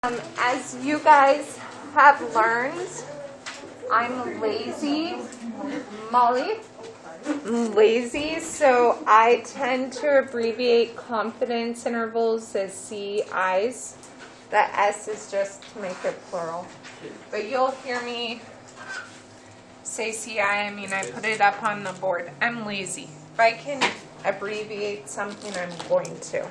As you guys have learned, I'm lazy, Molly. I'm lazy, so I tend to abbreviate confidence intervals as CIs. The S is just to make it plural. But you'll hear me say CI, I mean I put it up on the board. I'm lazy. If I can abbreviate something, I'm going to.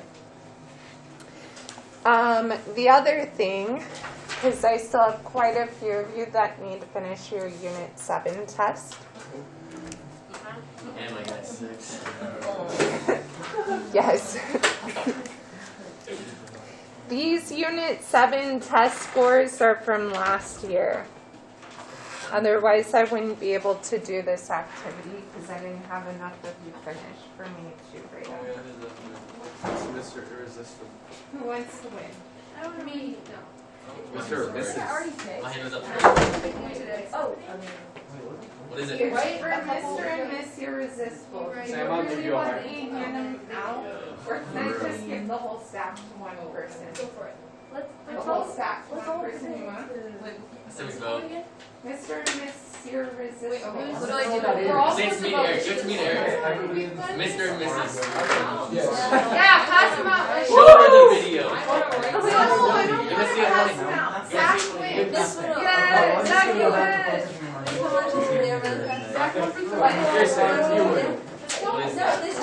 The other thing, because I still have quite a few of you that need to finish your Unit 7 test. And I got 6. Yes. These Unit 7 test scores are from last year. Otherwise, I wouldn't be able to do this activity because I didn't have enough of you finish for me to grade up. Mr. Irresistible. Who wants to win? I don't mean, no. Mr. or Mrs. I already picked. My hand was up Today. Oh. What is it? You're right for Mr. and Miss Irresistible. Do you Sam, I'll give really you a want heart. to hand them out? Or can I just give the whole stack to one person? Go for it. The whole stack to one person you want? So we vote. Mr. and Miss Irresistible. What do I do? We're all Say it's supposed me to to vote. Eric. Give it to me to Eric. Mr. and Mrs. Yeah, pass them out. Show her the video. No, I don't Let me want see to it. pass them out. Zach wins. Yeah, Zach, you win. Zach wins the Here, Sam, you win. No, What is this it? is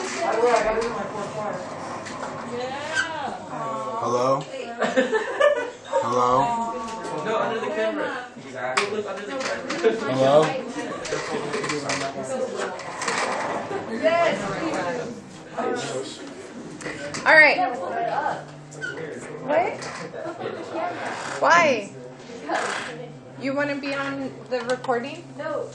Hello? Hello? No, under the camera. Exactly. Look under the camera. Hello? All right. What? Why? You want to be on the recording? No.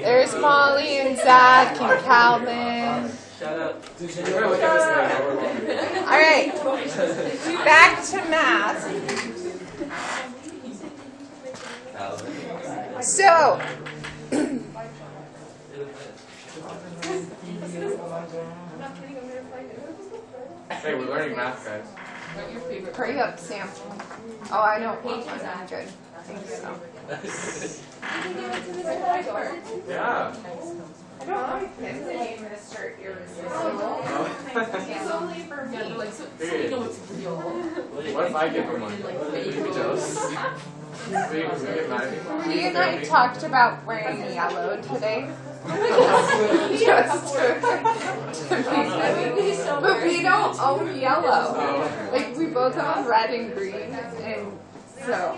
There's Molly and Zach and Calvin. Shut up. All right. Back to math. So, Hey, we're learning math, guys. hurry up, Sam. Oh, I don't want one. I'm good. I think so. Yeah. I don't like him to name Mr. Irresistible. It's only for me. Period. What if I give her one? Would you be jealous? We get mad at me? He and I talked about wearing yellow today. Just but we don't own yellow. Like, we both own red and green, and so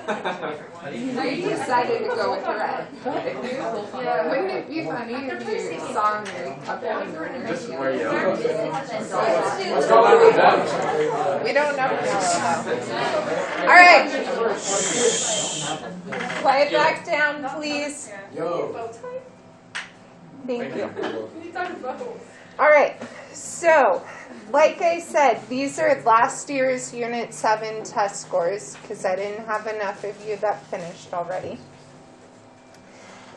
we decided to go with red. But wouldn't it be funny if you saw a married couple and wearing Just yellow? wear yellow. What's going on with them? We don't know yellow though. All right. Quiet back down, please. Thank you. All right, so like I said, these are last year's Unit 7 test scores because I didn't have enough of you that finished already.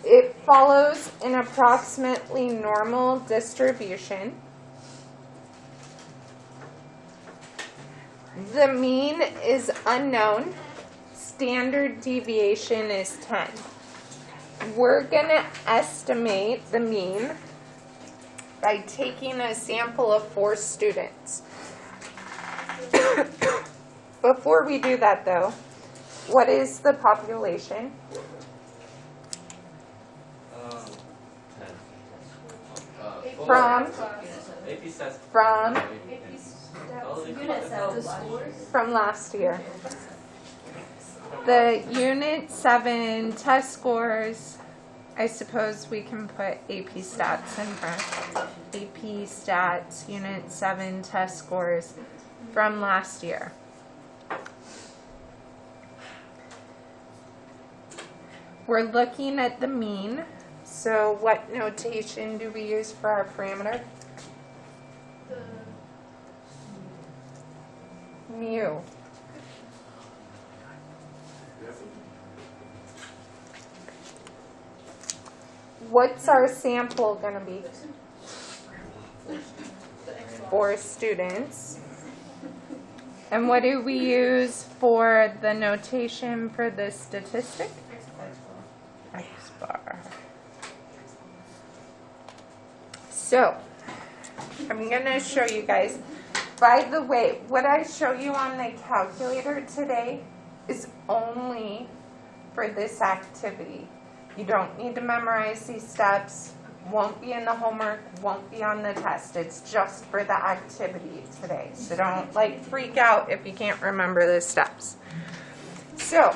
It follows an approximately normal distribution. The mean is unknown. Standard deviation is 10. We're going to estimate the mean by taking a sample of 4 students. Before we do that, though, what is the population? 10. From AP stats. From last year. The Unit 7 test scores, I suppose we can put AP stats in front. AP stats, Unit 7 test scores from last year. We're looking at the mean. So what notation do we use for our parameter? Mu. What's our sample going to be? 4 students. And what do we use for the notation for this statistic? X bar. So, I'm going to show you guys. By the way, what I show you on the calculator today is only for this activity. You don't need to memorize these steps. Won't be in the homework, won't be on the test. It's just for the activity today. So don't freak out if you can't remember the steps. So,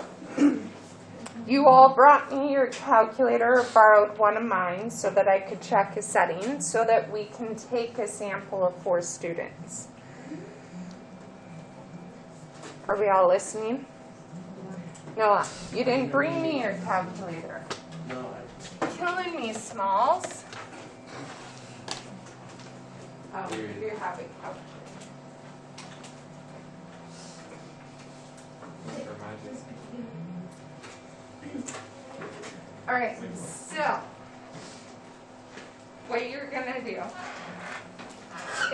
you all brought me your calculator, or borrowed one of mine so that I could check a setting so that we can take a sample of 4 students. Are we all listening? Noah, you didn't bring me your calculator. No. Killing me, Smalls. Oh, you have it. All right, so what you're gonna do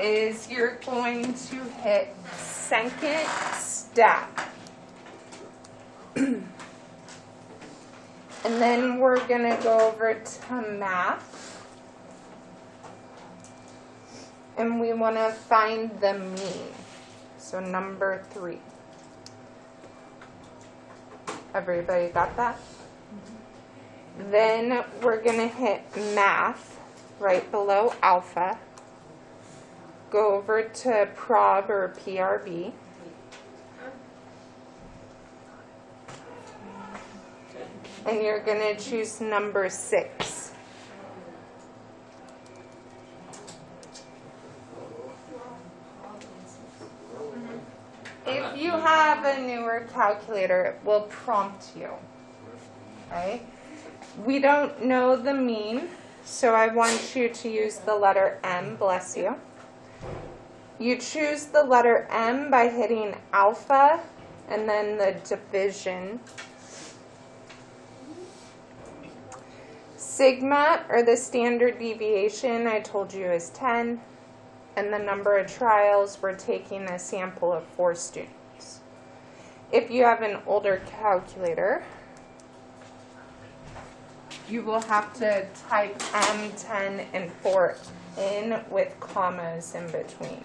is you're going to hit second step. And then we're going to go over to math. And we want to find the mean. So number 3. Everybody got that? Then we're going to hit math right below alpha. Go over to prob or PRB. And you're going to choose number 6. If you have a newer calculator, it will prompt you. Okay? We don't know the mean, so I want you to use the letter M, bless you. You choose the letter M by hitting alpha and then the division. Sigma, or the standard deviation, I told you is 10, and the number of trials, we're taking a sample of 4 students. If you have an older calculator, you will have to type M, 10, and 4 in with commas in between.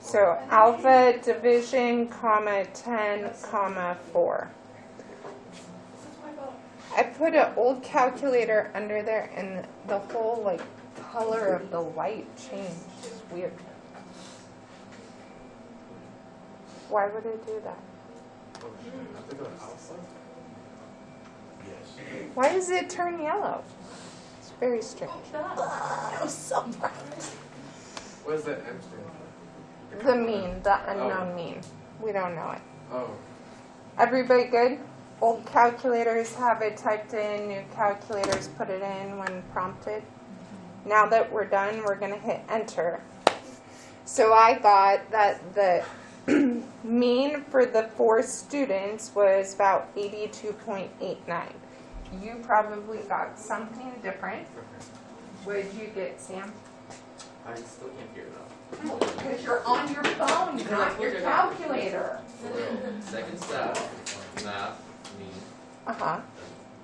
So alpha division, comma 10, comma 4. I put an old calculator under there and the whole color of the light changed. It's weird. Why would it do that? Why does it turn yellow? It's very strange. I'm so proud. What is that M stand for? The mean, the unknown mean. We don't know it. Oh. Everybody good? Old calculators have it typed in, new calculators put it in when prompted. Now that we're done, we're going to hit enter. So I got that the mean for the 4 students was about 82.89. You probably got something different. What did you get, Sam? I still can't figure it out. Because you're on your phone, not your calculator. Second step, math, mean. Uh-huh.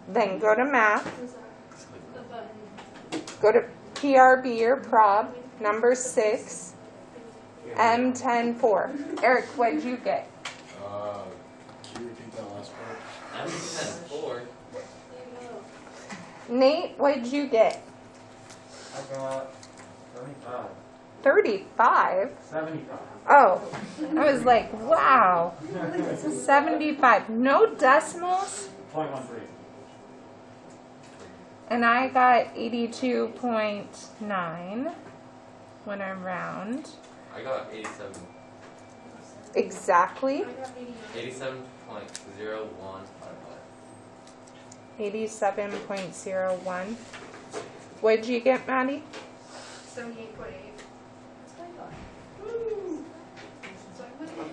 Then go to math. Go to PRB or prob, number 6, M10-4. Eric, what did you get? Can you repeat that last part? M10-4. Nate, what did you get? I got 75. 35? 75. Oh, I was like, wow. 75. No decimals? 0.13. And I got 82.9 when I round. I got 87. Exactly. 87.0155. 87.01. What did you get, Maddie? 78.8.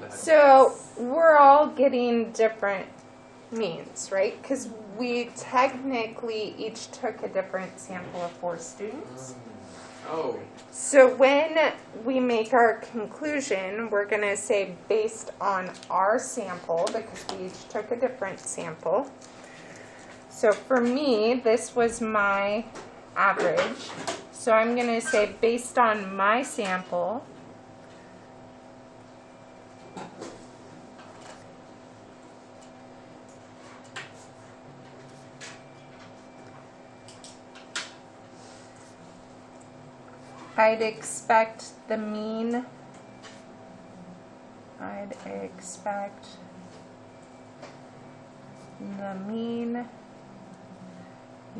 So we're all getting different means, right? Because we technically each took a different sample of 4 students. Oh. So when we make our conclusion, we're going to say based on our sample, because we each took a different sample. So for me, this was my average. So I'm going to say based on my sample, I'd expect the mean,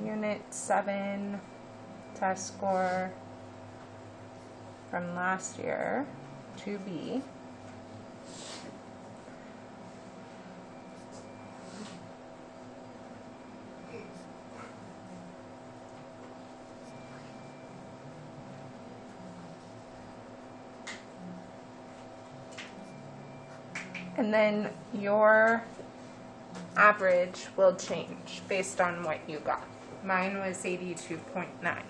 Unit 7 test score from last year to be and then your average will change based on what you got. Mine was 82.9.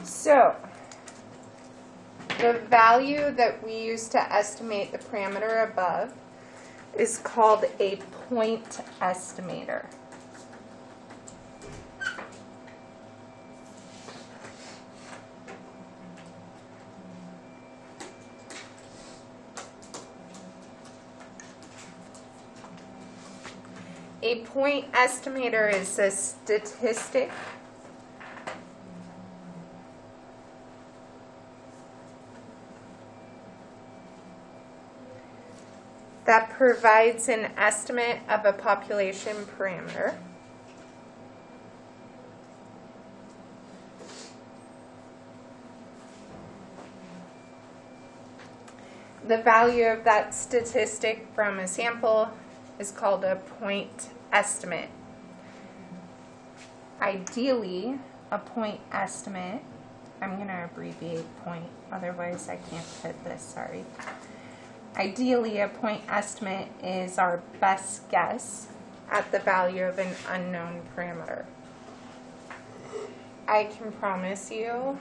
So, the value that we use to estimate the parameter above is called a point estimator. A point estimator is a statistic that provides an estimate of a population parameter. The value of that statistic from a sample is called a point estimate. Ideally, a point estimate, I'm going to abbreviate point, otherwise I can't fit this, sorry. Ideally, a point estimate is our best guess at the value of an unknown parameter. I can promise you,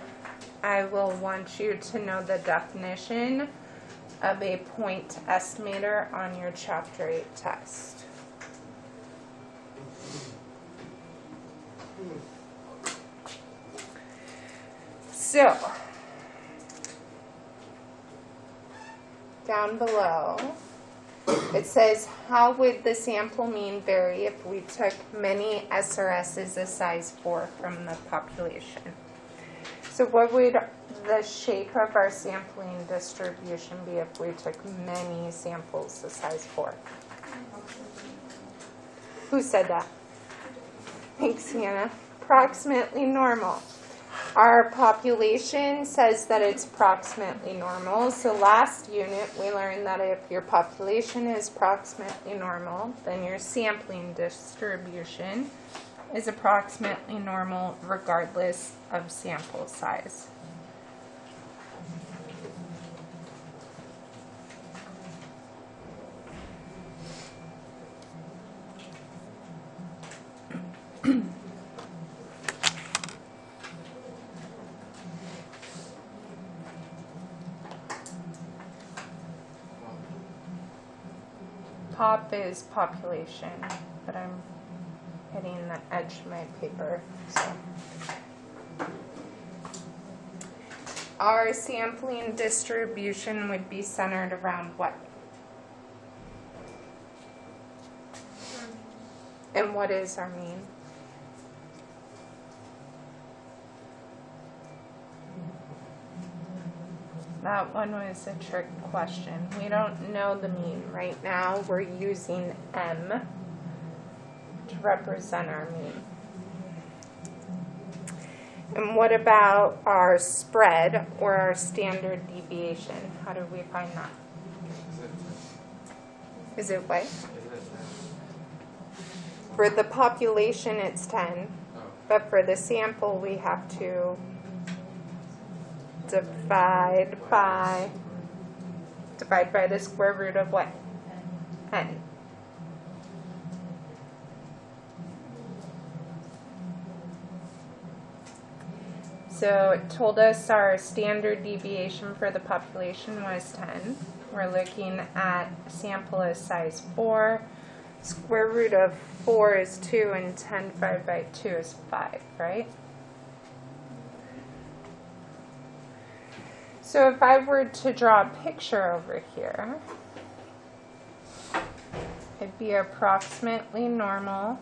I will want you to know the definition of a point estimator on your Chapter 8 test. So, down below, it says, how would the sample mean vary if we took many SRSs of size 4 from the population? So what would the shape of our sampling distribution be if we took many samples of size 4? Who said that? Thanks, Hannah. Approximately normal. Our population says that it's approximately normal. So last unit we learned that if your population is approximately normal, then your sampling distribution is approximately normal regardless of sample size. Pop is population, but I'm hitting the edge of my paper. So. Our sampling distribution would be centered around what? And what is our mean? That one was a trick question. We don't know the mean. Right now we're using M to represent our mean. And what about our spread or our standard deviation? How do we find that? Is it what? For the population it's 10, but for the sample we have to divide by the square root of what? 10. So it told us our standard deviation for the population was 10. We're looking at a sample of size 4. Square root of 4 is 2, and 10 divided by 2 is 5, right? So if I were to draw a picture over here, it'd be approximately normal.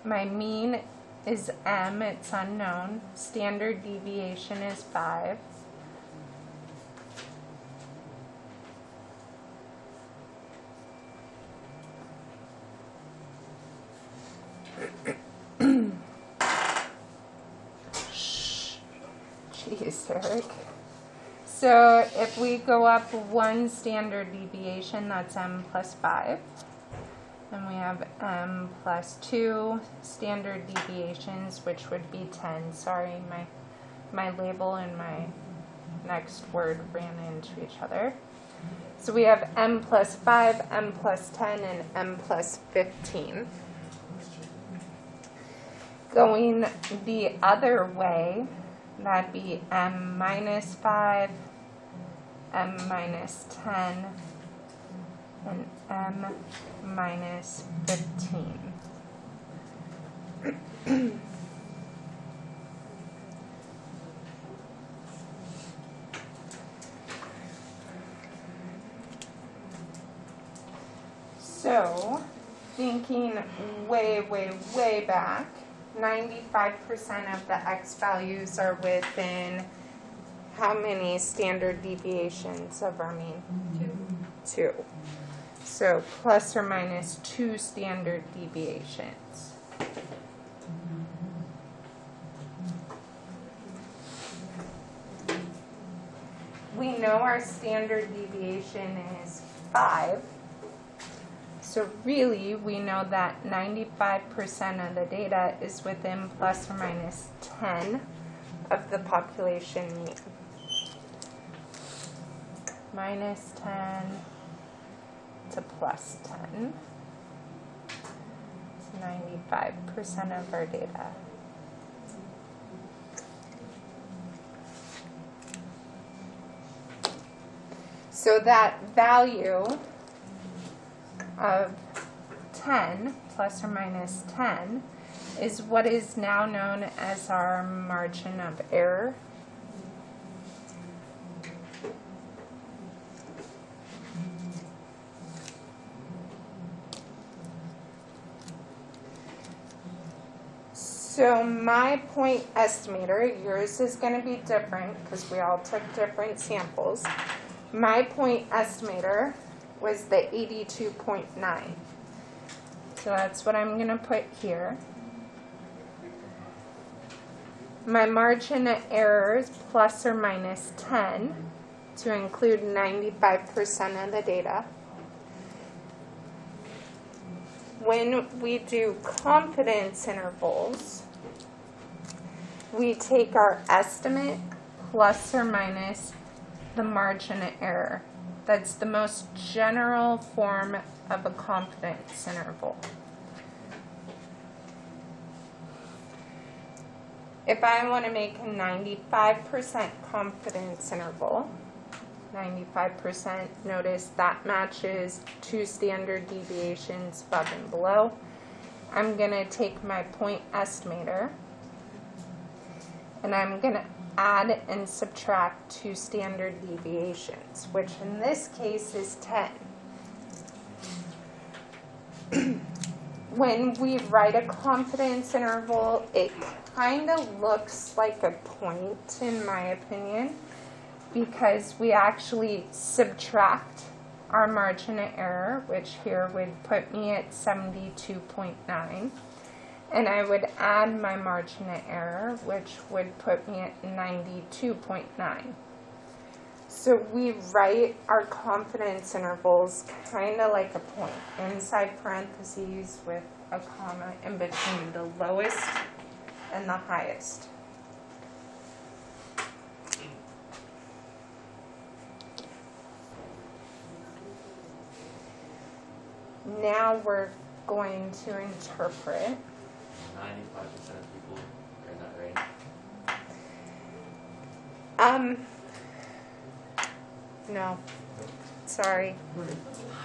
My mean is m, it's unknown. Standard deviation is 5. Jeez, Eric. So if we go up 1 standard deviation, that's m plus 5. And we have m plus 2 standard deviations, which would be 10. Sorry, my label and my next word ran into each other. So we have m plus 5, m plus 10, and m plus 15. Going the other way, that'd be m minus 5, m minus 10, and m minus 15. So, thinking way, way, way back, 95% of the x values are within how many standard deviations of our mean? 2. So plus or minus 2 standard deviations. We know our standard deviation is 5. So really, we know that 95% of the data is within plus or minus 10 of the population mean. Minus 10 to plus 10. It's 95% of our data. So that value of 10 plus or minus 10 is what is now known as our margin of error. So my point estimator, yours is going to be different because we all took different samples. My point estimator was the 82.9. So that's what I'm going to put here. My margin of error is plus or minus 10 to include 95% of the data. When we do confidence intervals, we take our estimate plus or minus the margin of error. That's the most general form of a confidence interval. If I want to make a 95% confidence interval, 95%, notice that matches 2 standard deviations above and below. I'm going to take my point estimator, and I'm going to add and subtract 2 standard deviations, which in this case is 10. When we write a confidence interval, it kind of looks like a point, in my opinion, because we actually subtract our margin of error, which here would put me at 72.9. And I would add my margin of error, which would put me at 92.9. So we write our confidence intervals kind of like a point, inside parentheses with a comma in between the lowest and the highest. Now we're going to interpret. 95% of people are in that range. No. Sorry.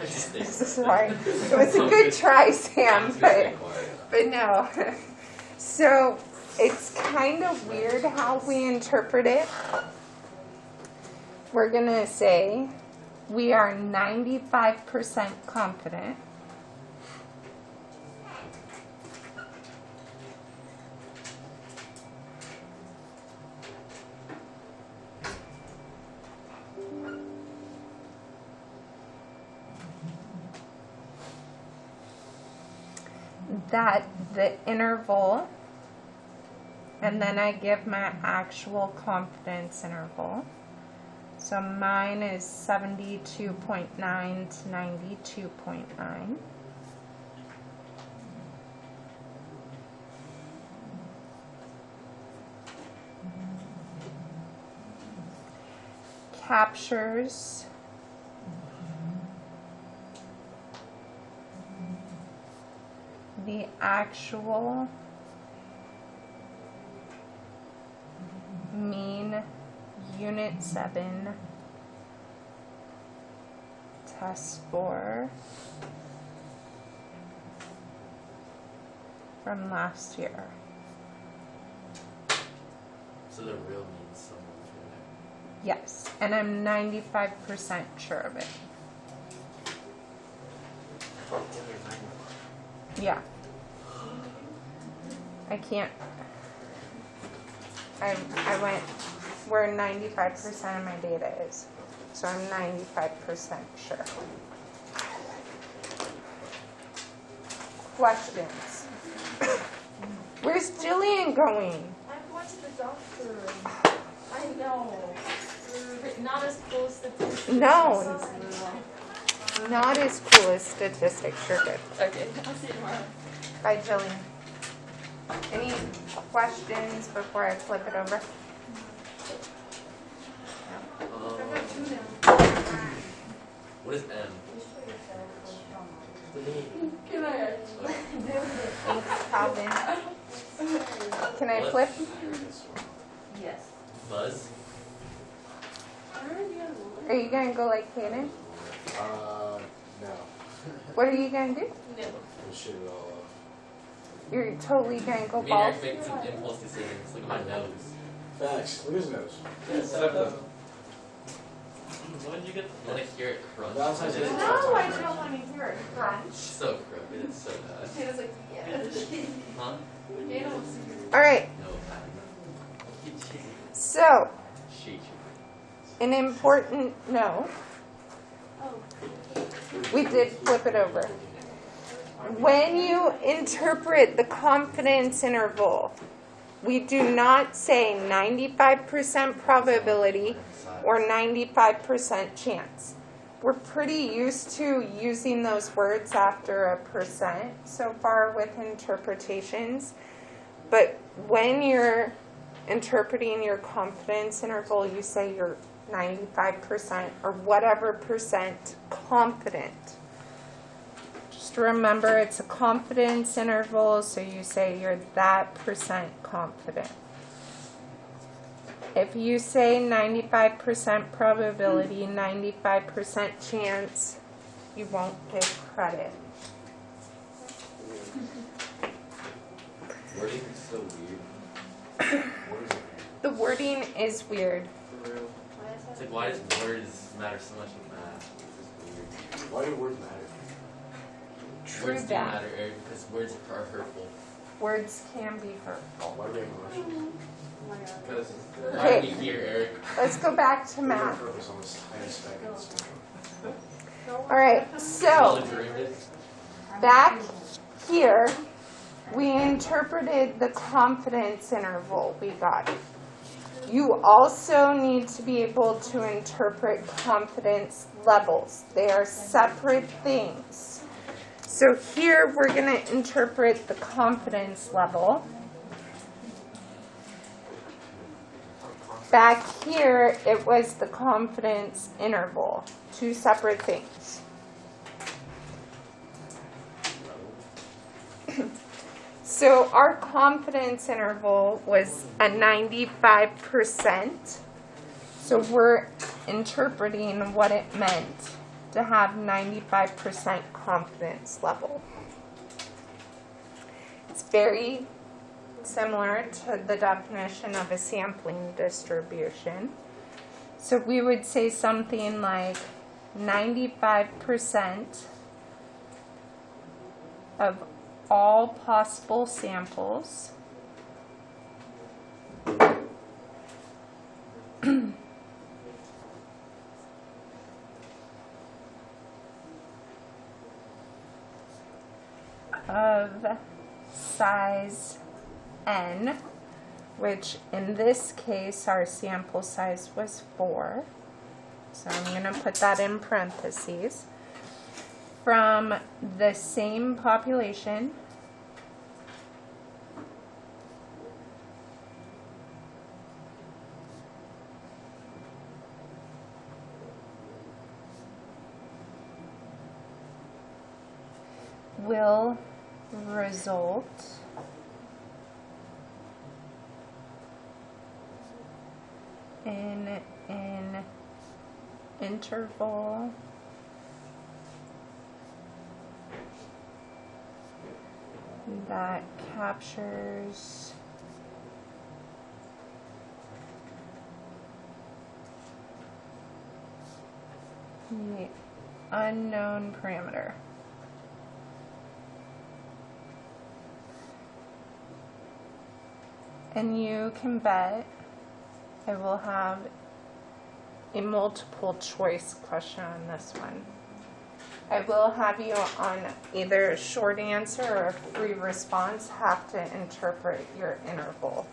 I just think Sorry. It was a good try, Sam, but no. So it's kind of weird how we interpret it. We're going to say we are 95% confident. That the interval, and then I give my actual confidence interval. So mine is 72.9 to 92.9. Captures the actual mean Unit 7 test score from last year. So the real means someone's in there. Yes, and I'm 95% sure of it. Yeah. I can't. I went where 95% of my data is. So I'm 95% sure. Questions? Where's Jillian going? I'm going to the doctor. I know. But not as cool as statistics. No. Not as cool as statistics. You're good. Okay, I'll see you tomorrow. Bye, Jillian. Any questions before I flip it over? What is M? Can I? Thanks, Calvin. Can I What? flip? Yes. Buzz? Are you going to go like Kaden? No. What are you going to do? No. We'll shoot it all off. You're totally going to go Me and balls? Eric make some impulse decisions. Look at my nose. Facts. Look at his nose. When did you get? Want to hear it crunch? Valentine's Day. It's No, I don't want to hear it crunch. so crooked. It's so bad. Tana's like, yes. Huh? Tana wants to hear it. All right. No, Patty. So, Shake an important note. Oh. We did flip it over. When you interpret the confidence interval, we do not say 95% probability or 95% chance. We're pretty used to using those words after a percent so far with interpretations. But when you're interpreting your confidence interval, you say you're 95% or whatever percent confident. Just remember it's a confidence interval, so you say you're that percent confident. If you say 95% probability, 95% chance, you won't get credit. Wording is so weird. What is it? The wording is weird. For real. It's like, why does words matter so much in math? It's just weird. Why do words matter? True Words do that. matter, Eric, because words are hurtful. Words can be hurtful. Why do we have emotions? Because Okay. why do we hear Eric? Let's go back to We have math. purpose on this tiny speck of this thing. All right, All so the derivatives? back here, we interpreted the confidence interval we got. You also need to be able to interpret confidence levels. They are separate things. So here we're going to interpret the confidence level. Back here, it was the confidence interval. Two separate things. So our confidence interval was a 95%. So we're interpreting what it meant to have 95% confidence level. It's very similar to the definition of a sampling distribution. So we would say something like 95% of all possible samples of size n, which in this case our sample size was 4. So I'm going to put that in parentheses. From the same population will result in an interval that captures the unknown parameter. And you can bet I will have a multiple choice question on this one. I will have you on either a short answer or a free response have to interpret your interval.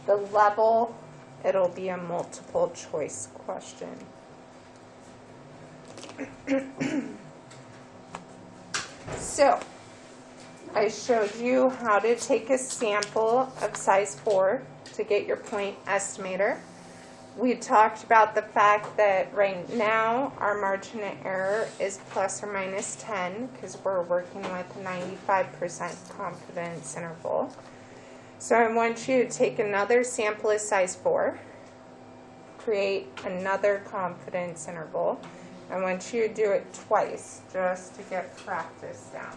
The level, it'll be a multiple choice question. So, I showed you how to take a sample of size 4 to get your point estimator. We talked about the fact that right now our margin of error is plus or minus 10 because we're working with a 95% confidence interval. So I want you to take another sample of size 4, create another confidence interval. I want you to do it twice just to get practice down.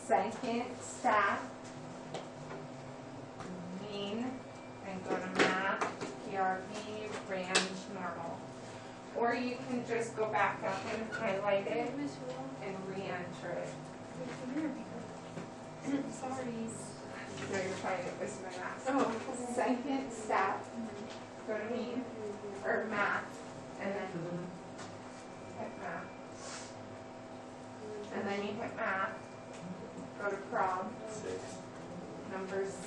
Second step, mean, and go to map, PRV, range, normal. Or you can just go back up and highlight it and re-enter it. Sorry. No, you're fine, it was my math. Oh. Second step, go to mean, or map, and then hit map. And then you hit map. Go to prob, number 6,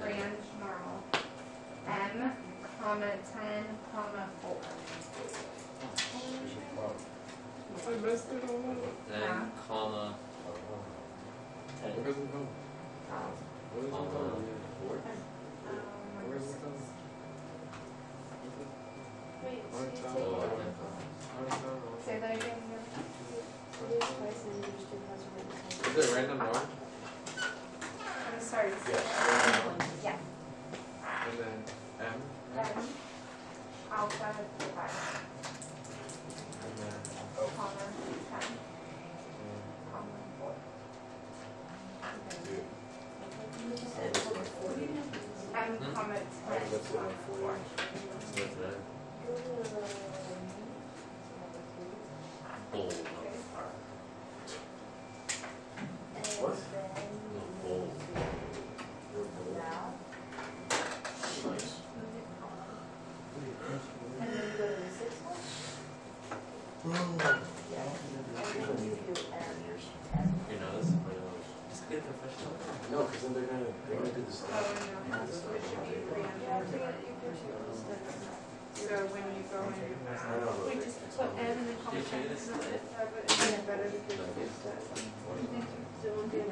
range normal, M, comma 10, comma 4. I messed it all up. Yeah. Comma, Where does it go? Where does it go? 4. Where does it go? Wait, Say that again. Is it random norm? I'm sorry. Yeah. And then M? M, alpha 5, And then comma 10, comma 4. M, comma 10, comma 4. What's that? Bold. What? No, bold. Nice. And then go to the 6th one? Your nose? My nose. Just get professional. No, because then they're gonna do this. So when you go in, Wait, just put M and then comma 10. Should this split? Better because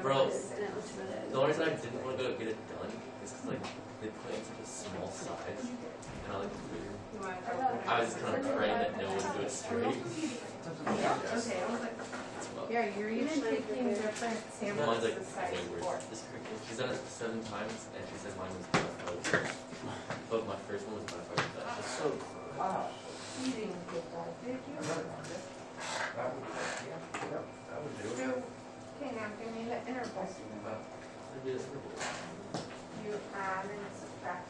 Bro, and it looks really the only reason I didn't want to go get it done is because like they put it in such a small size, and I like I was just kind of praying that no one would do it straight. Okay, I was like, Well, Yeah, you're each taking different Mine's samples like of size way 4. worse. This curriculum, she's done it 7 times, and she said mine was by far. But my first one was by far the best. So, You didn't get that, did you? That would do. So, okay, now give me the interval. I did it for You add and subtract.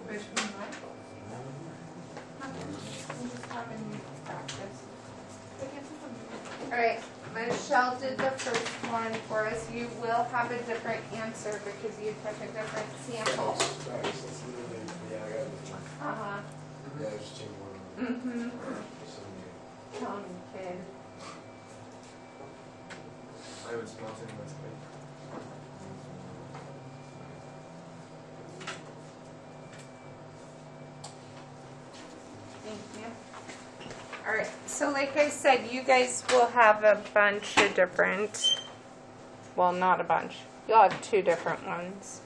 Which one, Michael? I'm just having you practice. Alright, Michelle did the first one for us. You will have a different answer because you took a different sample. that's literally, yeah, I got it. Uh-huh. Yeah, just change one. Mm-hmm. Some- Tell me, kid. I would sponsor this way. Thank you. Alright, so like I said, you guys will have a bunch of different, well, not a bunch. You'll have 2 different ones.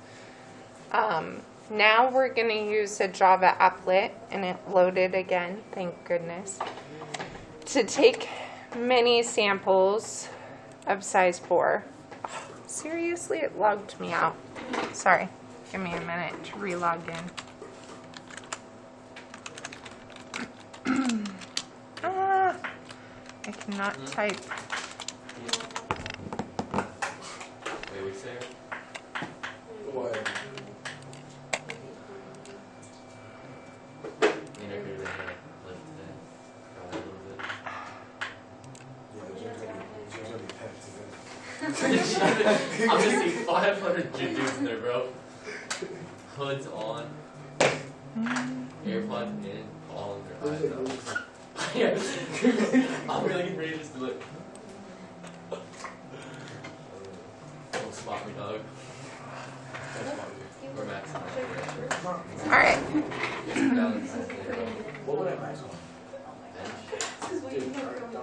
Now we're going to use a Java applet, and it loaded again, thank goodness, to take many samples of size 4. Oh, seriously, it logged me out. Sorry, give me a minute to relog in. I cannot type. Wait, we say? What? You know, you're gonna lift it. Probably a little bit. Yeah, there's gonna be pets in it. I'm gonna see 500 dudes in there, bro. Hoods on, AirPods in, all in their eyes out. Yeah, I'm really getting ready to just do it. Don't spot me, dog. We're maxing out. Alright. What would I max on?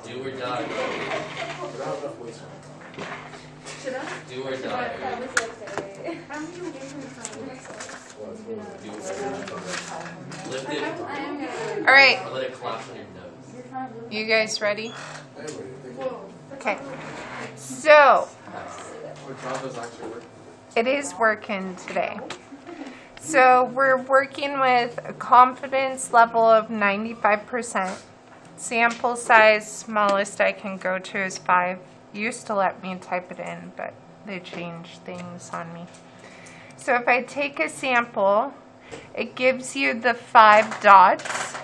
Do or die, bro. I don't have enough weight on. Should I? Do or die. That was yesterday. How many different times? Do or die. Lift it. I am gonna. Alright, Or let it collapse on your nose. you guys ready? Anyway, Whoa. Okay. So, What Java's actually working? it is working today. So, we're working with a confidence level of 95%. Sample size, smallest I can go to is 5. Used to let me type it in, but they changed things on me. So if I take a sample, it gives you the 5 dots.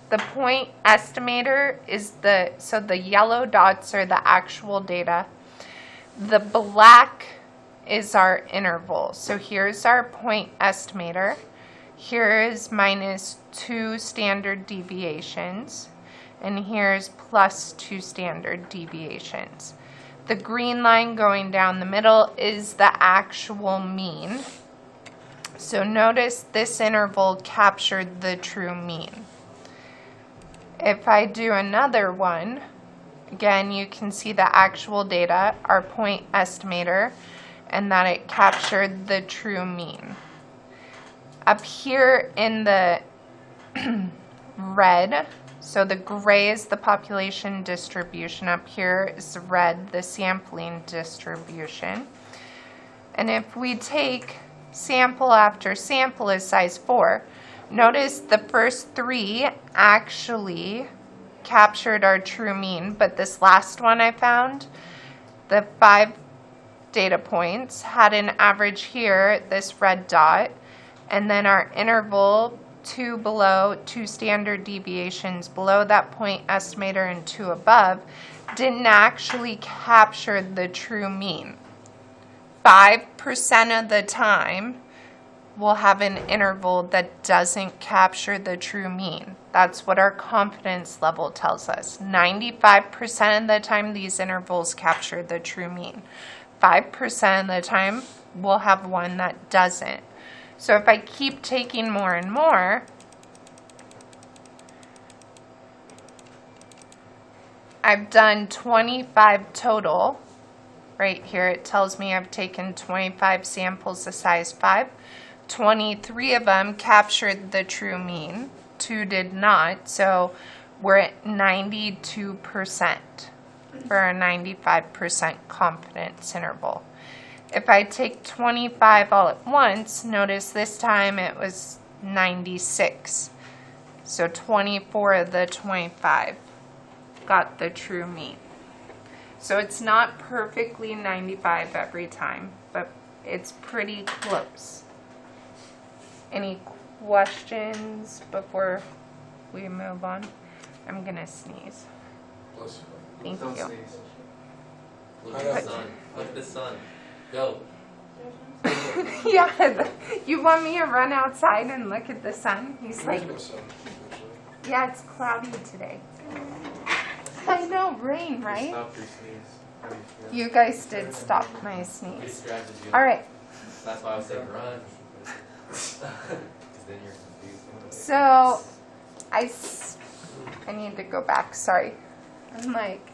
The point estimator is so the yellow dots are the actual data. The black is our interval. So here's our point estimator. Here is -2 standard deviations. And here's +2 standard deviations. The green line going down the middle is the actual mean. So notice this interval captured the true mean. If I do another one, again, you can see the actual data, our point estimator, and that it captured the true mean. Up here in the red, so the gray is the population distribution. Up here is the red, the sampling distribution. And if we take sample after sample as size 4, notice the first 3 actually captured our true mean, but this last one I found, the 5 data points, had an average here, this red dot, and then our interval 2 below, 2 standard deviations below that point estimator and 2 above, didn't actually capture the true mean. 5% of the time, we'll have an interval that doesn't capture the true mean. That's what our confidence level tells us. 95% of the time, these intervals capture the true mean. 5% of the time, we'll have one that doesn't. So if I keep taking more and more, I've done 25 total. Right here it tells me I've taken 25 samples of size 5. 23 of them captured the true mean. 2 did not, so we're at 92% for a 95% confidence interval. If I take 25 all at once, notice this time it was 96. So 24 of the 25 got the true mean. So it's not perfectly 95 every time, but it's pretty close. Any questions before we move on? I'm gonna sneeze. Plus, Thank Don't you. sneeze. Look at the sun. Look at the sun. Go. Yeah, you want me to run outside and look at the sun? He's like, there's no sun, actually. yeah, it's cloudy today. I know, rain, right? Stop your sneeze. How do you feel? You guys did stop my We sneeze. distracted you. All right, That's why I was saying run. Because then you're confused. so I need to go back, sorry. I'm like,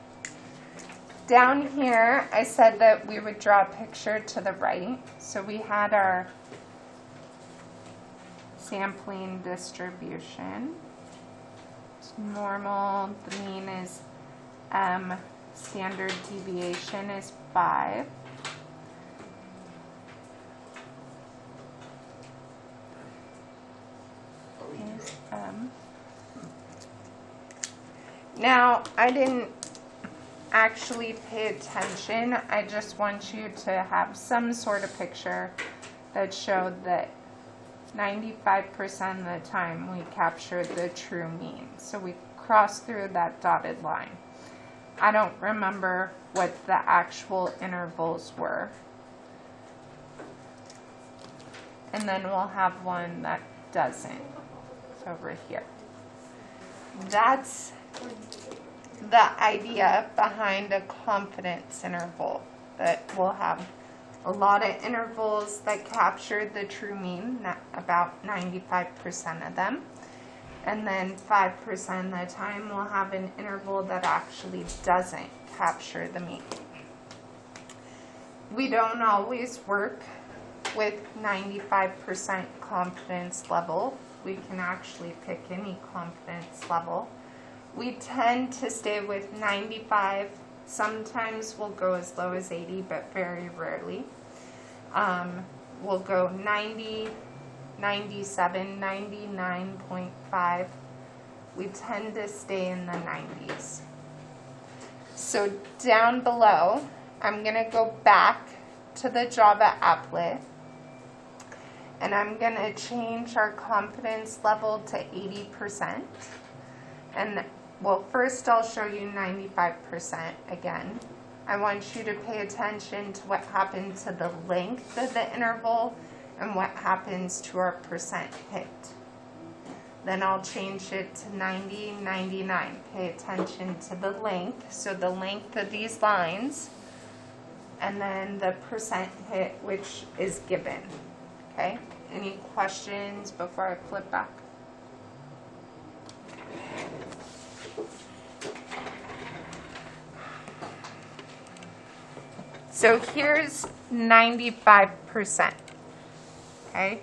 down here, I said that we would draw a picture to the right. So we had our sampling distribution. It's normal, the mean is M, standard deviation is 5. Here's M. Now, I didn't actually pay attention. I just want you to have some sort of picture that showed that 95% of the time we captured the true mean. So we crossed through that dotted line. I don't remember what the actual intervals were. And then we'll have one that doesn't. It's over here. That's the idea behind a confidence interval, that we'll have a lot of intervals that capture the true mean, about 95% of them. And then 5% of the time we'll have an interval that actually doesn't capture the mean. We don't always work with 95% confidence level. We can actually pick any confidence level. We tend to stay with 95. Sometimes we'll go as low as 80, but very rarely. We'll go 90, 97, 99.5. We tend to stay in the 90s. So down below, I'm going to go back to the Java applet, and I'm going to change our confidence level to 80%. And well, first I'll show you 95% again. I want you to pay attention to what happened to the length of the interval and what happens to our percent hit. Then I'll change it to 90, 99. Pay attention to the length, so the length of these lines, and then the percent hit, which is given. Okay? Any questions before I flip back? So here's 95%, okay?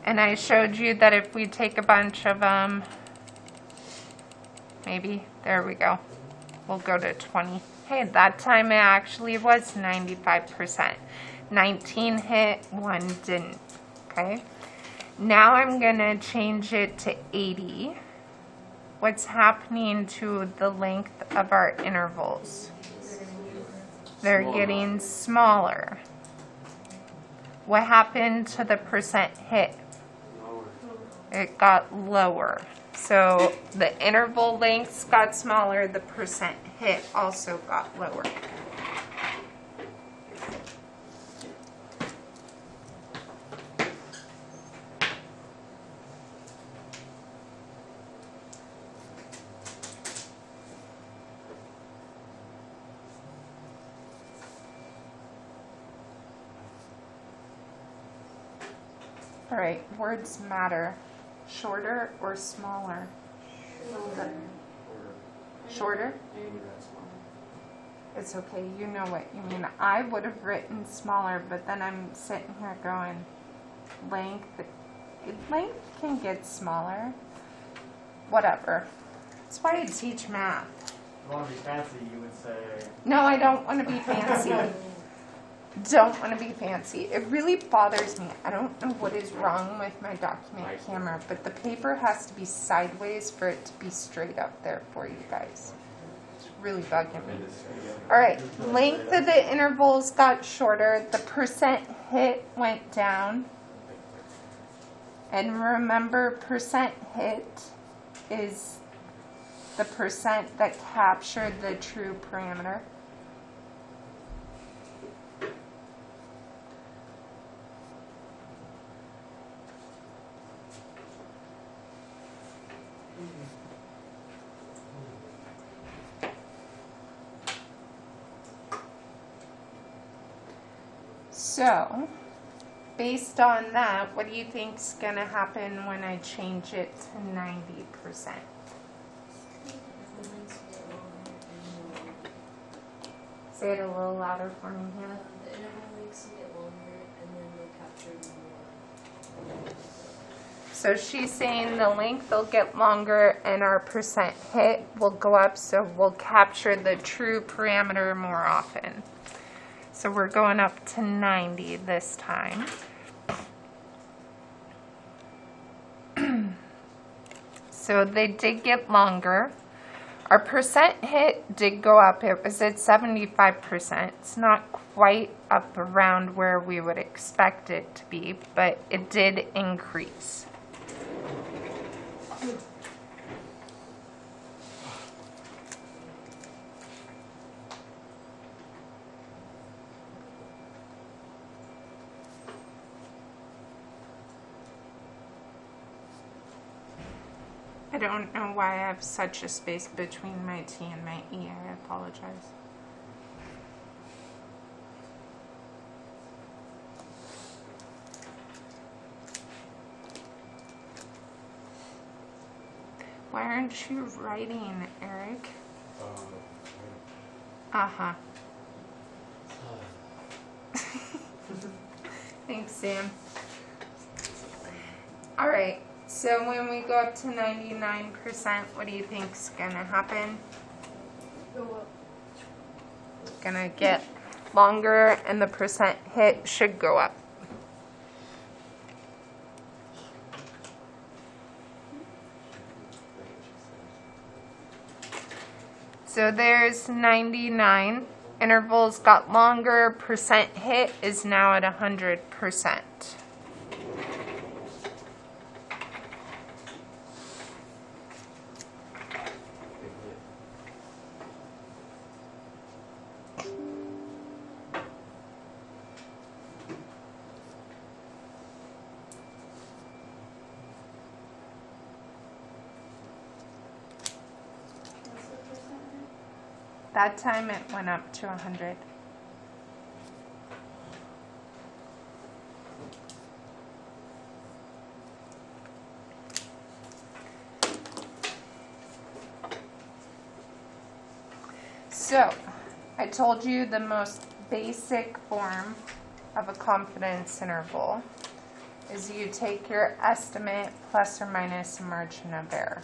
And I showed you that if we take a bunch of them, maybe, there we go. We'll go to 20. Hey, that time it actually was 95%. 19 hit, 1 didn't, okay? Now I'm gonna change it to 80. What's happening to the length of our intervals? They're getting smaller. What happened to the percent hit? It got lower. So the interval lengths got smaller, the percent hit also got lower. All right, words matter. Shorter or smaller? Shorter? It's okay, you know what you mean. I would have written smaller, but then I'm sitting here going, length can get smaller. Whatever. That's why I teach math. If you want to be fancy, you would say. No, I don't want to be fancy. Don't want to be fancy. It really bothers me. I don't know what is wrong with my document camera, but the paper has to be sideways for it to be straight up there for you guys. It's really bugging me. All right, length of the intervals got shorter. The percent hit went down. And remember, percent hit is the percent that captured the true parameter. So, based on that, what do you think's going to happen when I change it to 90%? Say it a little louder for me, Hannah. The interval lengths will get longer and then they'll capture more. So she's saying the length will get longer and our percent hit will go up, so we'll capture the true parameter more often. So we're going up to 90 this time. So they did get longer. Our percent hit did go up. It was at 75%. It's not quite up around where we would expect it to be, but it did increase. I don't know why I have such a space between my T and my E. I apologize. Why aren't you writing, Eric? Uh-huh. Thanks, Sam. All right. So when we go up to 99%, what do you think's gonna happen? Go up. Gonna get longer and the percent hit should go up. So there's 99. Intervals got longer. Percent hit is now at 100%. That time it went up to 100. So, I told you the most basic form of a confidence interval is you take your estimate plus or minus a margin of error.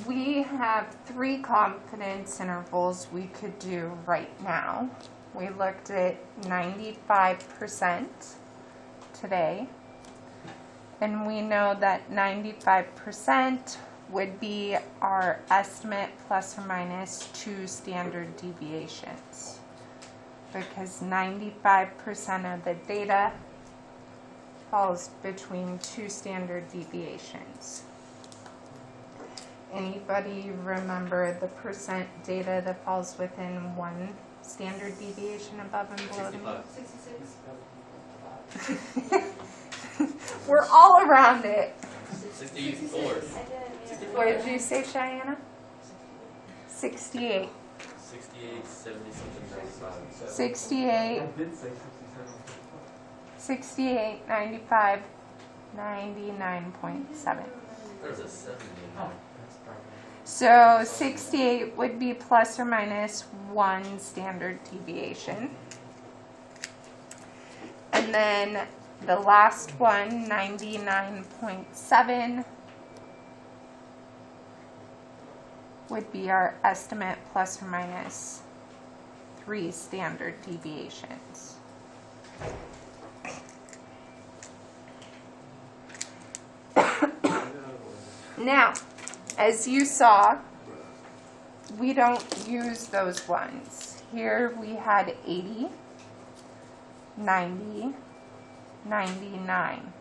We have 3 confidence intervals we could do right now. We looked at 95% today, and we know that 95% would be our estimate plus or minus 2 standard deviations, because 95% of the data falls between 2 standard deviations. Anybody remember the percent data that falls within 1 standard deviation above and below? 66. We're all around it. 64. What did you say, Cheyenne? 68. 68, 70 something, 95. 68, I did say 67. 68, 95, 99.7. There's a 7 in Oh, there. that's probably. So 68 would be plus or minus 1 standard deviation. And then the last one, 99.7, would be our estimate plus or minus 3 standard deviations. Now, as you saw, we don't use those ones. Here we had 80, 90, 99.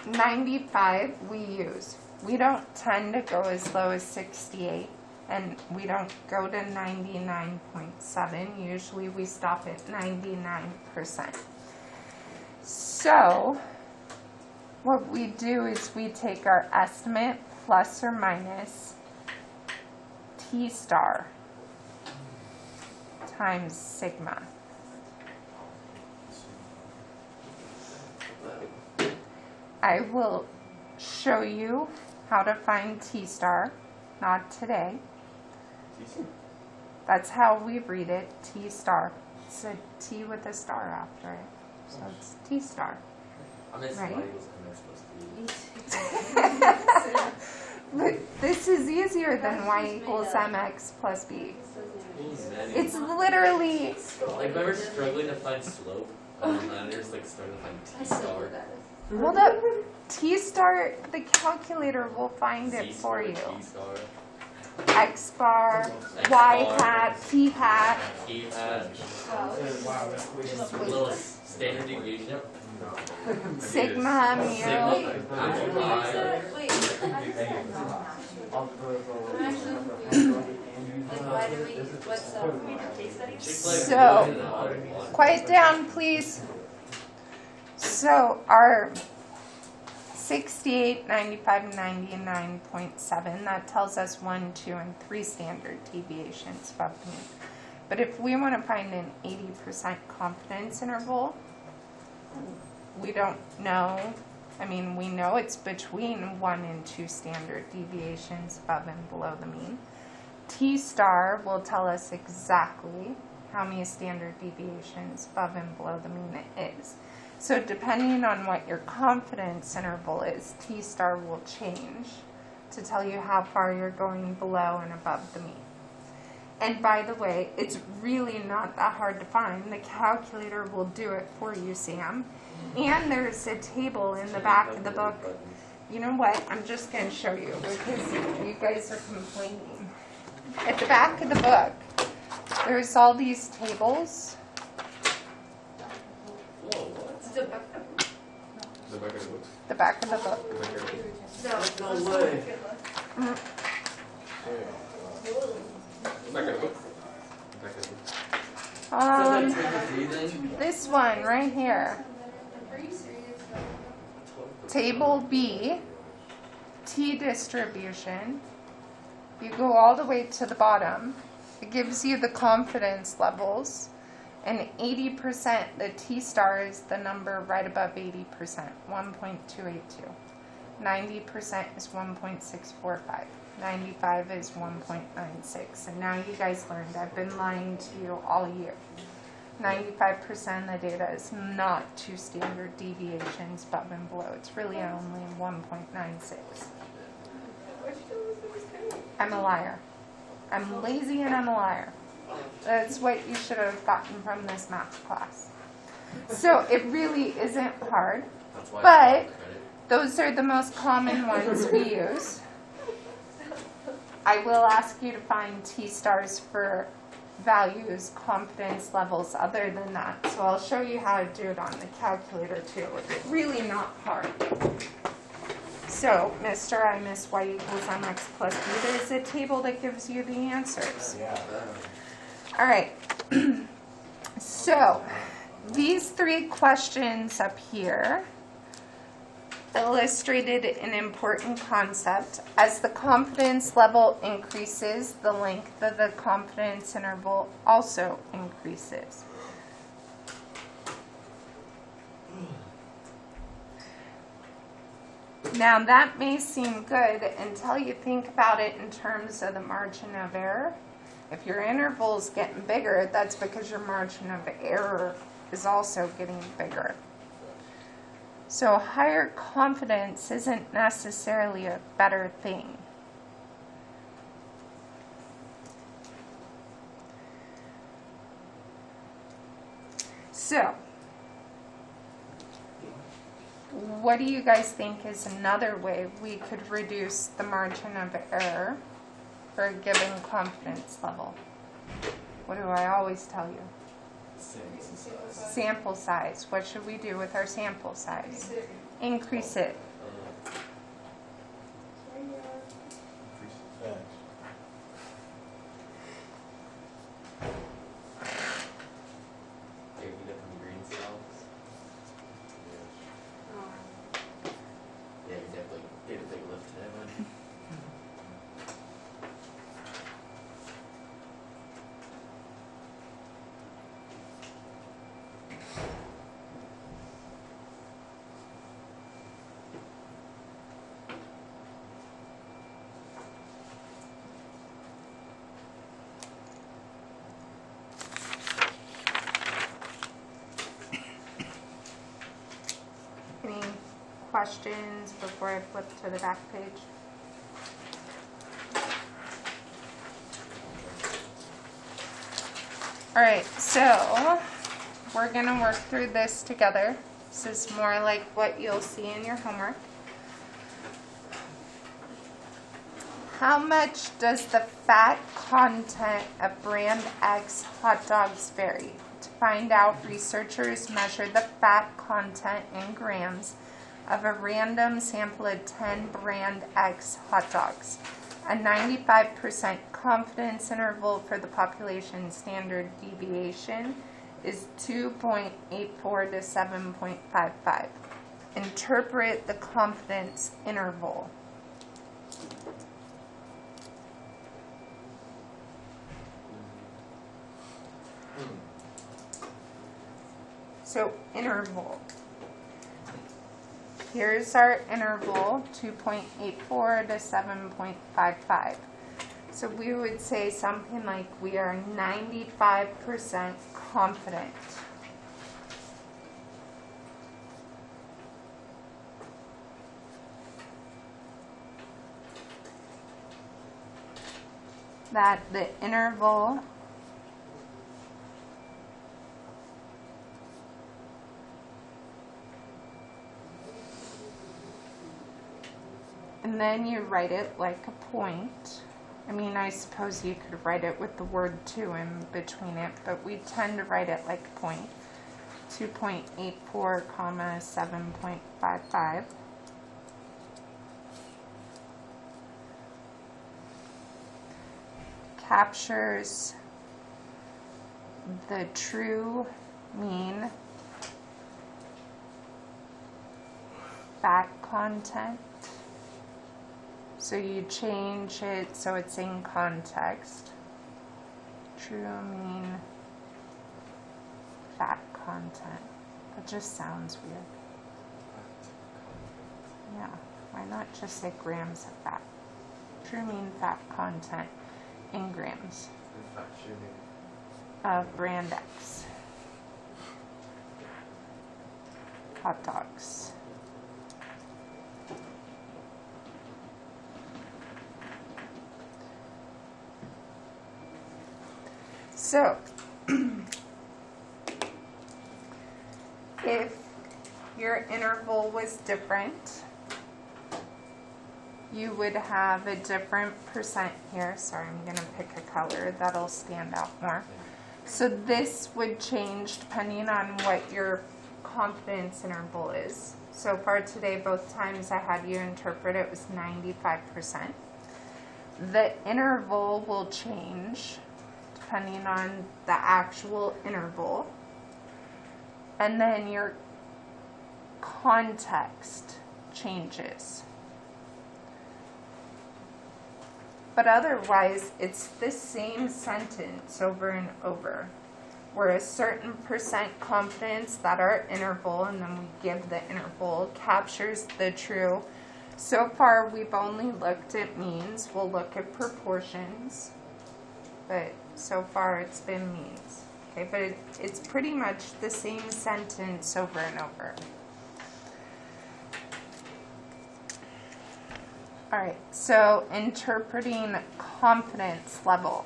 95 we use. We don't tend to go as low as 68, and we don't go to 99.7. Usually we stop at 99%. So what we do is we take our estimate plus or minus T star times sigma. I will show you how to find T star, not today. That's how we read it, T star. It's a T with a star after it. So it's T star. I miss Right. what equals MX plus B. But this is easier than y equals mx plus b. It's literally, Like, if I were struggling to find slope, and then I just like started to find T star. well, the T star, the calculator will find it Z for star, you. T star, X bar, X y bar, hat, p hat. T hat, Wow, that's weird. just a little standard deviation. Sigma, mu. Sigma, amplify. Wait, why do we, what's case study? Chick-fil-A So, really not one. Quiet down, please. So our 68, 95, 99.7, that tells us 1, 2, and 3 standard deviations above the mean. But if we want to find an 80% confidence interval, we don't know. I mean, we know it's between 1 and 2 standard deviations above and below the mean. T star will tell us exactly how many standard deviations above and below the mean it is. So depending on what your confidence interval is, T star will change to tell you how far you're going below and above the mean. And by the way, it's really not that hard to find. The calculator will do it for you, Sam. And there's a table in the back of the book. You know what? I'm just going to show you because you guys are complaining. At the back of the book, there's all these tables. Whoa, what? The back of the book. The back of the book. The back of the book. No way. The back of the book. The back of the book. This one right here. Are you serious? Table B, T distribution. You go all the way to the bottom. It gives you the confidence levels. And 80%, the T star is the number right above 80%, 1.282. 90% is 1.645. 95 is 1.96. And now you guys learned I've been lying to you all year. 95% of the data is not 2 standard deviations above and below. It's really only 1.96. I'm a liar. I'm lazy and I'm a liar. That's what you should have gotten from this math class. So it really isn't hard, That's why I but got credit. those are the most common ones we use. I will ask you to find T stars for values, confidence levels other than that. So I'll show you how to do it on the calculator too. It's really not hard. So, Mr. I miss y equals mx plus b. There's a table that gives you the answers. All right. So, these 3 questions up here illustrated an important concept. As the confidence level increases, the length of the confidence interval also increases. Now that may seem good until you think about it in terms of the margin of error. If your interval is getting bigger, that's because your margin of error is also getting bigger. So higher confidence isn't necessarily a better thing. So, what do you guys think is another way we could reduce the margin of error for a given confidence level? What do I always tell you? Sample size. What should we do with our sample size? Increase it. Thanks. Maybe get from green cells. Yeah, you definitely did a big lift today, man. Any questions before I flip to the back page? All right, so we're going to work through this together. This is more like what you'll see in your homework. How much does the fat content of brand X hot dogs vary? To find out, researchers measured the fat content in grams of a random sample of 10 brand X hot dogs. A 95% confidence interval for the population standard deviation is 2.84 to 7.55. Interpret the confidence interval. So interval. Here's our interval, 2.84 to 7.55. So we would say something like we are 95% confident. That the interval and then you write it like a point. I mean, I suppose you could write it with the word 2 in between it, but we tend to write it like a point. 2.84, 7.55. Captures the true mean fat content. So you change it so it's in context. True mean fat content. That just sounds weird. Yeah, why not just say grams of fat? True mean fat content in grams of brand X hot dogs. So, if your interval was different, you would have a different percent here. Sorry, I'm going to pick a color that'll stand out more. So this would change depending on what your confidence interval is. So far today, both times I had you interpret it was 95%. The interval will change depending on the actual interval. And then your context changes. But otherwise, it's the same sentence over and over. We're a certain percent confidence that our interval, and then we give the interval, captures the true So far, we've only looked at means. We'll look at proportions, but so far it's been means. Okay, but it's pretty much the same sentence over and over. All right, so interpreting confidence level.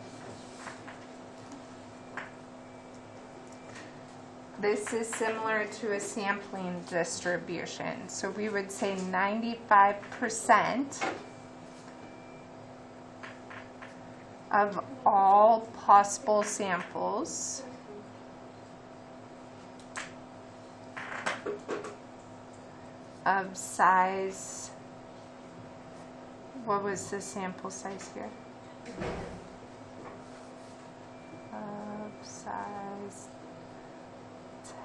This is similar to a sampling distribution. So we would say 95% of all possible samples of size, what was the sample size here? Of size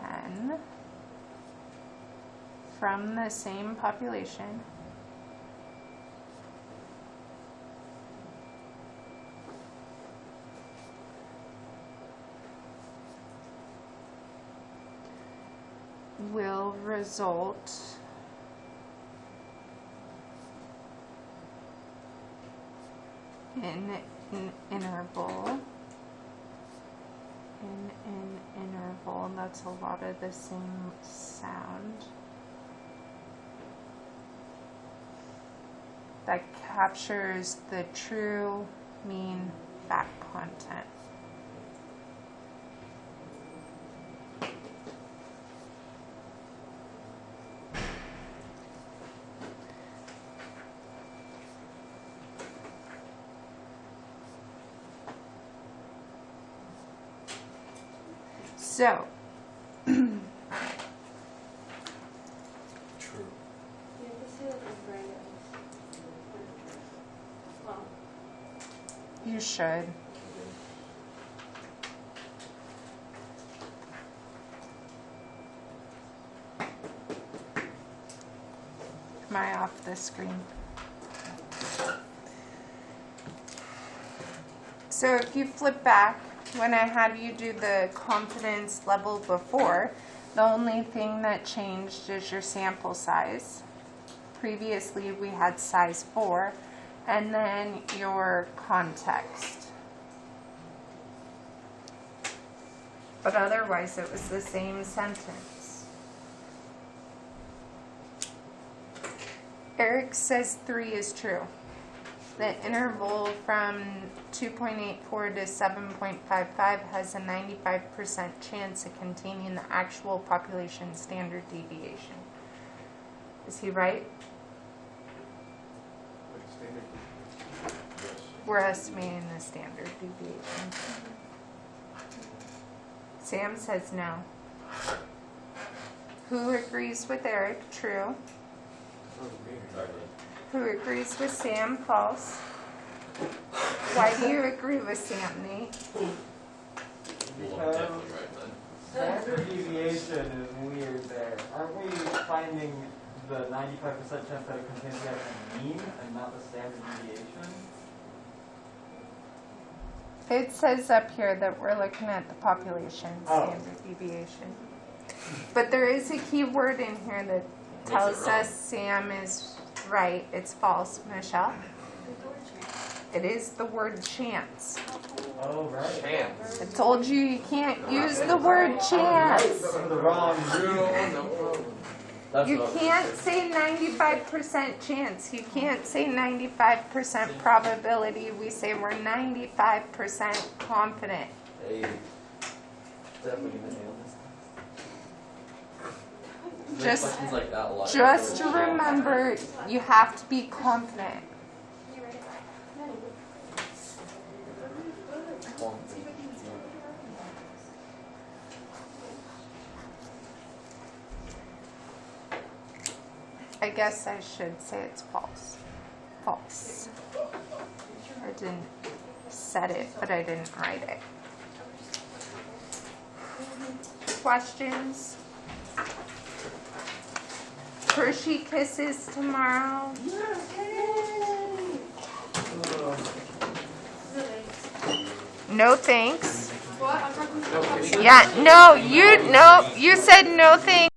10 from the same population will result in an interval. In an interval, and that's a lot of the same sound, that captures the true mean fact content. So, True. Yeah, this is right. Well, you should. Am I off the screen? So if you flip back, when I had you do the confidence level before, the only thing that changed is your sample size. Previously we had size 4, and then your context. But otherwise it was the same sentence. Eric says 3 is true. The interval from 2.84 to 7.55 has a 95% chance of containing the actual population standard deviation. Is he right? We're estimating the standard deviation. Sam says no. Who agrees with Eric? True. Who agrees with Sam? False. Why do you agree with Sam, Nate? Well, Standard deviation is weird there. Aren't we finding the 95% chance that it contains the actual mean and not the standard deviation? It says up here that we're looking at the population standard deviation. But there is a key word in here that tells us Sam is right. It's false. Michelle? It is the word chance. Oh, right. Chance. I told you you can't use the word chance. For the wrong That's You what- can't say 95% chance. You can't say 95% probability. We say we're 95% confident. Hey, definitely gonna nail this. Just- questions like that a lot. Just remember, you have to be confident. I guess I should say it's false. False. I didn't set it, but I didn't write it. Questions? Hershey Kisses tomorrow. No thanks. what? I'm talking Yeah, no, you said no thanks.